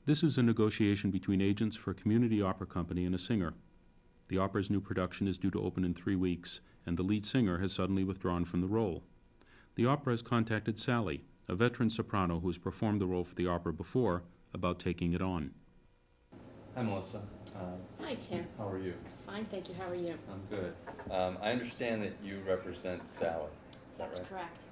This is a negotiation between agents for a community opera company and a singer. The opera's new production is due to open in 3 weeks, and the lead singer has suddenly withdrawn from the role. The opera has contacted Sally, a veteran soprano who has performed the role for the opera before, about taking it on. Hi, Melissa. Hi, Tim. How are you? Fine, thank you. How are you? I'm good. I understand that you represent Sally. Is that That's right? correct.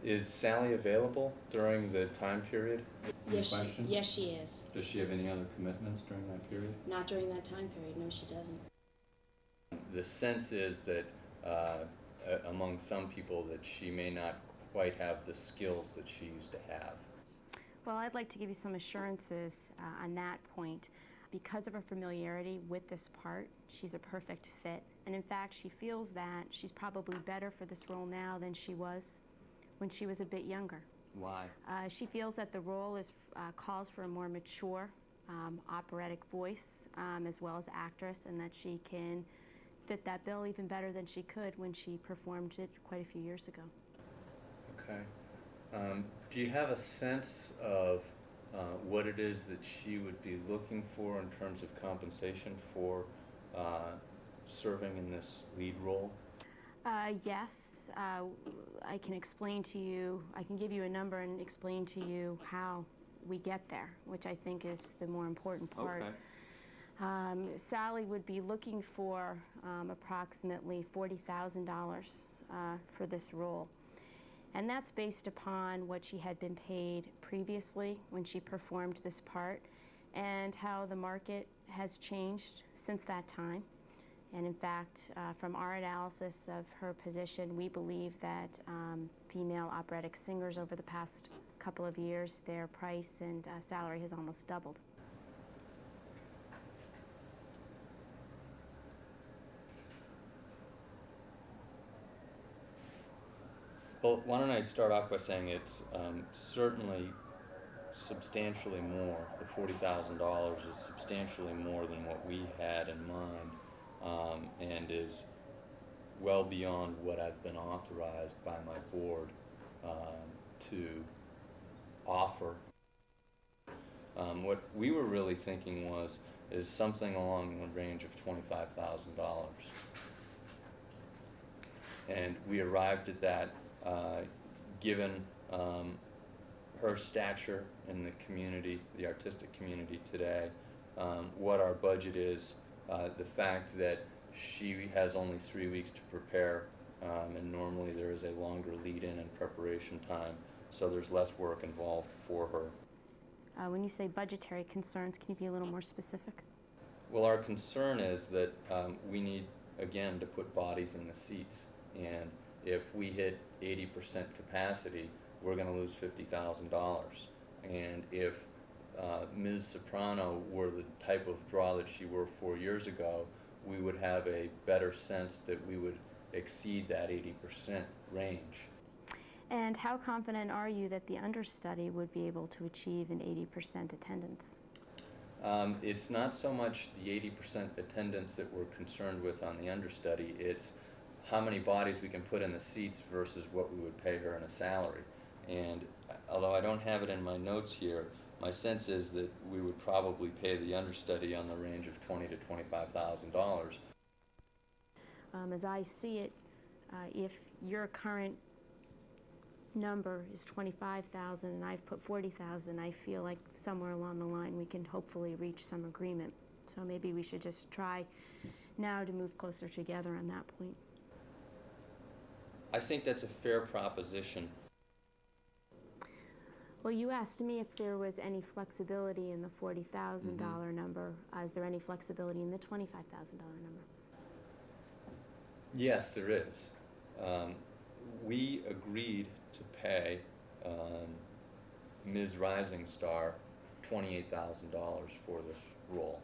Is Sally available during the time period in question? Yes, she is. Does she have any other commitments during that period? Not during that time period. No, she doesn't. The sense is that among some people that she may not quite have the skills that she used to have. Well, I'd like to give you some assurances on that point. Because of her familiarity with this part, she's a perfect fit. And in fact, she feels that she's probably better for this role now than she was when she was a bit younger. Why? She feels that the role calls for a more mature operatic voice as well as actress, and that she can fit that bill even better than she could when she performed it quite a few years ago. Okay. Do you have a sense of what it is that she would be looking for in terms of compensation for serving in this lead role? Yes, I can explain to you, I can give you a number and explain to you how we get there, which I think is the more important part. Okay. Sally would be looking for approximately $40,000 for this role. And that's based upon what she had been paid previously when she performed this part, and how the market has changed since that time. And in fact, from our analysis of her position, we believe that female operatic singers over the past couple of years, their price and salary has almost doubled. Well, why don't I start off by saying it's certainly substantially more. The $40,000 is substantially more than what we had in mind, and is well beyond what I've been authorized by my board to offer. What we were really thinking is something along the range of $25,000. And we arrived at that given her stature in the community, the artistic community today, what our budget is, the fact that she has only 3 weeks to prepare, and normally there is a longer lead-in and preparation time, so there's less work involved for her. When you say budgetary concerns, can you be a little more specific? Well, our concern is that we need, again, to put bodies in the seats, and if we hit 80% capacity, we're going to lose $50,000. And if Ms. Soprano were the type of draw that she were 4 years ago, we would have a better sense that we would exceed that 80% range. And how confident are you that the understudy would be able to achieve an 80% attendance? It's not so much the 80% attendance that we're concerned with on the understudy, it's how many bodies we can put in the seats versus what we would pay her in a salary. And although I don't have it in my notes here, my sense is that we would probably pay the understudy on the range of $20,000 to $25,000. As I see it, if your current number is $25,000 and I've put $40,000, I feel like somewhere along the line we can hopefully reach some agreement. So maybe we should just try now to move closer together on that point. I think that's a fair proposition. Well, you asked me if there was any flexibility in the $40,000 number. Is there any flexibility in the $25,000 number? Yes, there is. We agreed to pay Ms. Rising Star $28,000 for this role.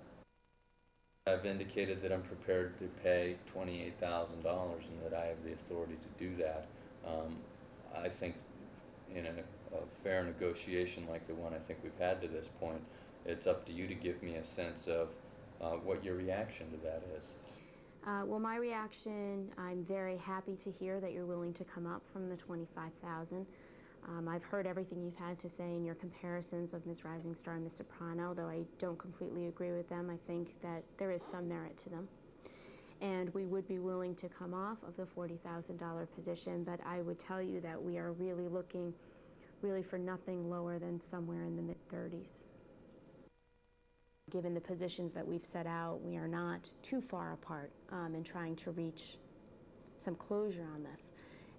I've indicated that I'm prepared to pay $28,000 and that I have the authority to do that. I think in a fair negotiation like the one I think we've had to this point, it's up to you to give me a sense of what your reaction to that is. Well, my reaction, I'm very happy to hear that you're willing to come up from the $25,000. I've heard everything you've had to say in your comparisons of Ms. Rising Star and Ms. Soprano, though I don't completely agree with them. I think that there is some merit to them. And we would be willing to come off of the $40,000 position, but I would tell you that we are really looking for nothing lower than somewhere in the mid-30s. Given the positions that we've set out, we are not too far apart in trying to reach some closure on this.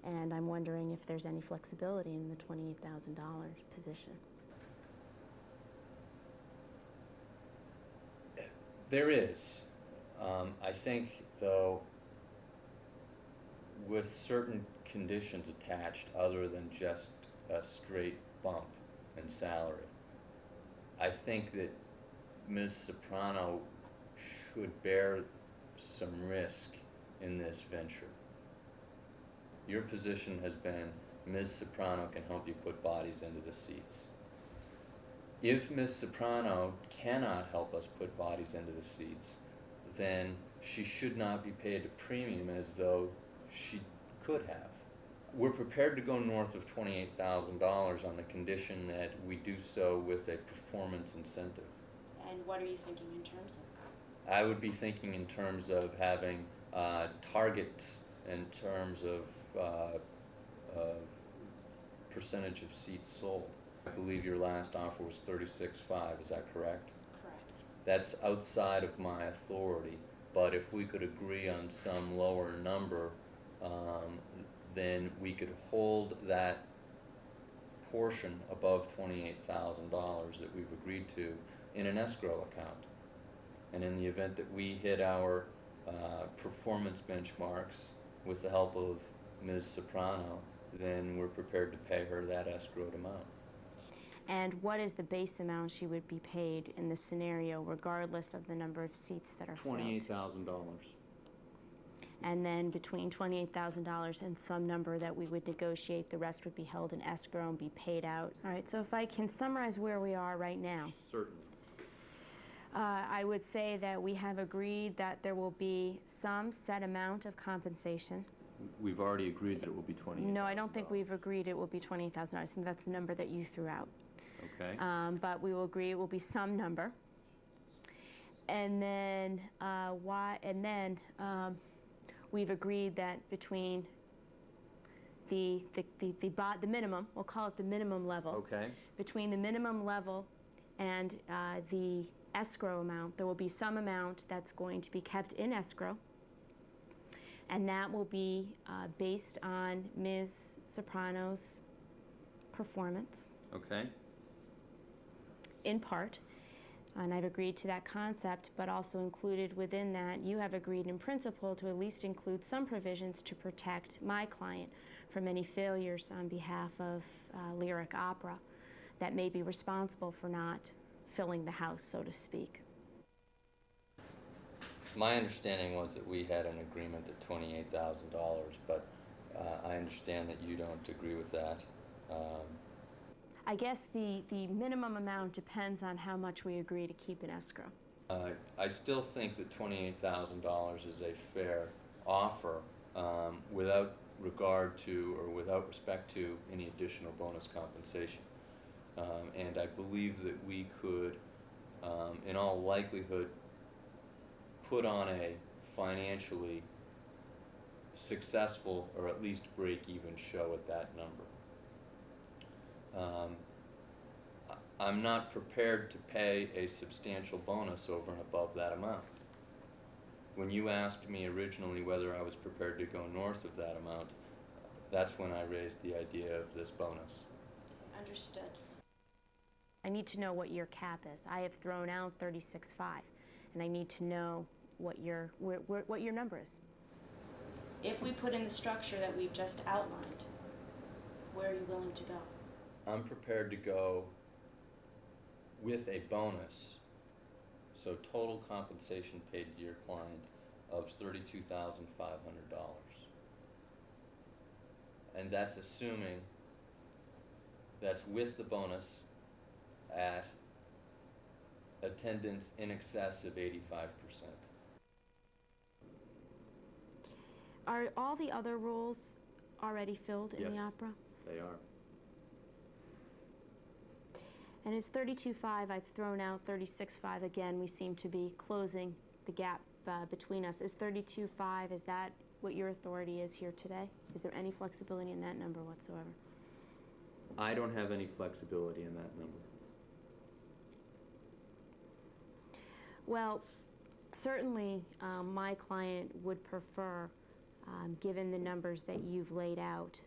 And I'm wondering if there's any flexibility in the $28,000 position. There is. I think, though, with certain conditions attached other than just a straight bump in salary, I think that Ms. Soprano should bear some risk in this venture. Your position has been Ms. Soprano can help you put bodies into the seats. If Ms. Soprano cannot help us put bodies into the seats, then she should not be paid a premium as though she could have. We're prepared to go north of $28,000 on the condition that we do so with a performance incentive. And what are you thinking in terms of? I would be thinking in terms of having targets in terms of percentage of seats sold. I believe your last offer was 36.5, is that correct? Correct. That's outside of my authority, but if we could agree on some lower number, then we could hold that portion above $28,000 that we've agreed to in an escrow account. And in the event that we hit our performance benchmarks with the help of Ms. Soprano, then we're prepared to pay her that escrowed amount. And what is the base amount she would be paid in this scenario, regardless of the number of seats that are filled? $28,000. And then between $28,000 and some number that we would negotiate, the rest would be held in escrow and be paid out. All right, so if I can summarize where we are right now. Certainly. I would say that we have agreed that there will be some set amount of compensation. We've already agreed that it will be $28,000. No, I don't think we've agreed it will be $28,000. I think that's the number that you threw out. Okay. But we will agree it will be some number. And then we've agreed that between the minimum, we'll call it the minimum level. Okay. Between the minimum level and the escrow amount, there will be some amount that's going to be kept in escrow, and that will be based on Ms. Soprano's performance. Okay. In part, and I've agreed to that concept, but also included within that, you have agreed in principle to at least include some provisions to protect my client from any failures on behalf of Lyric Opera that may be responsible for not filling the house, so to speak. My understanding was that we had an agreement at $28,000, but I understand that you don't agree with that. I guess the minimum amount depends on how much we agree to keep in escrow. I still think that $28,000 is a fair offer without regard to or without respect to any additional bonus compensation. And I believe that we could, in all likelihood, put on a financially successful or at least break-even show at that number. I'm not prepared to pay a substantial bonus over and above that amount. When you asked me originally whether I was prepared to go north of that amount, that's when I raised the idea of this bonus. Understood. I need to know what your cap is. I have thrown out 36.5, and I need to know what your number is. If we put in the structure that we've just outlined, where are you willing to go? I'm prepared to go with a bonus, so total compensation paid to your client of $32,500. And that's assuming that's with the bonus at attendance in excess of 85%. Are all the other roles already filled in the Yes. opera? They are. And is 32.5, I've thrown out 36.5 again, we seem to be closing the gap between us. Is 32.5, is that what your authority is here today? Is there any flexibility in that number whatsoever? I don't have any flexibility in that number. Well, certainly my client would prefer, given the numbers that you've laid out,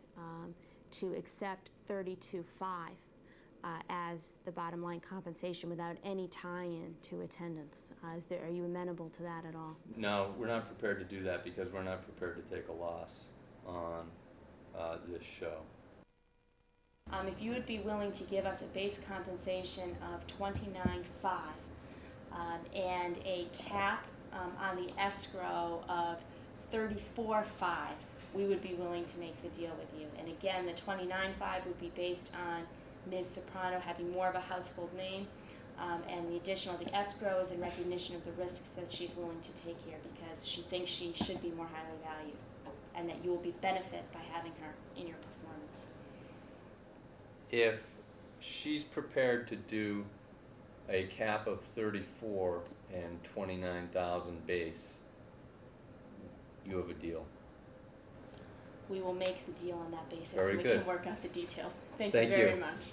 to accept 32.5 as the bottom line compensation without any tie-in to attendance. Are you amenable to that at all? No, we're not prepared to do that because we're not prepared to take a loss on this show. If you would be willing to give us a base compensation of $29.5 and a cap on the escrow of $34.5, we would be willing to make the deal with you. And again, the $29.5 would be based on Ms. Soprano having more of a household name, and the additional, the escrow is in recognition of the risks that she's willing to take here because she thinks she should be more highly valued and that you will be benefit by having her in your performance. If she's prepared to do a cap of 34 and 29,000 base, you have a deal. We will make the deal on that basis. Very and we good. can work out the details. Thank Thank you very you. much.